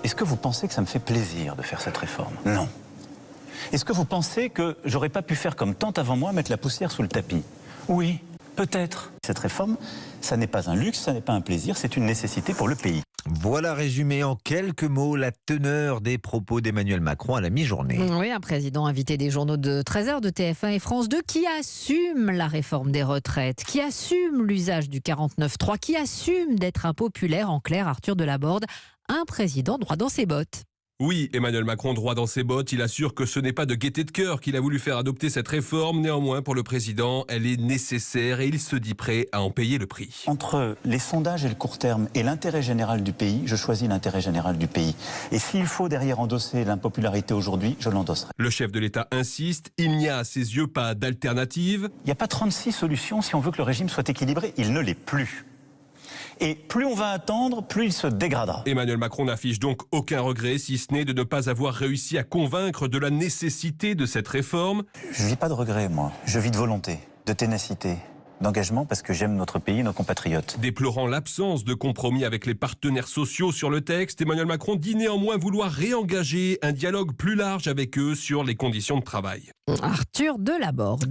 Est-ce que vous pensez que ça me fait plaisir de faire cette réforme? Non. Est-ce que vous pensez que j'aurais pas pu faire comme tant avant moi, mettre la poussière sous le tapis? Oui, peut-être. Cette réforme, ça n'est pas un luxe, ça n'est pas un plaisir, c'est une nécessité pour le pays. Voilà résumé en quelques mots la teneur des propos d'Emmanuel Macron à la mi-journée. Oui, un président invité des journaux de 13h de TF1 et France 2 qui assume la réforme des retraites, qui assume l'usage du 49.3, qui assume d'être impopulaire. En clair, Arthur Delaborde, un président droit dans ses bottes. Oui, Emmanuel Macron droit dans ses bottes, il assure que ce n'est pas de gaieté de cœur qu'il a voulu faire adopter cette réforme. Néanmoins, pour le président, elle est nécessaire et il se dit prêt à en payer le prix. Entre les sondages et le court terme et l'intérêt général du pays, je choisis l'intérêt général du pays. Et s'il faut derrière endosser l'impopularité aujourd'hui, je l'endosserai. Le chef de l'État insiste, il n'y a à ses yeux pas d'alternative. Il n'y a pas 36 solutions si on veut que le régime soit équilibré. Il ne l'est plus. Et plus on va attendre, plus il se dégradera. Emmanuel Macron n'affiche donc aucun regret, si ce n'est de ne pas avoir réussi à convaincre de la nécessité de cette réforme. Je ne vis pas de regret, moi. Je vis de volonté, de ténacité, d'engagement parce que j'aime notre pays et nos compatriotes. Déplorant l'absence de compromis avec les partenaires sociaux sur le texte, Emmanuel Macron dit néanmoins vouloir réengager un dialogue plus large avec eux sur les conditions de travail. Arthur Delaborde.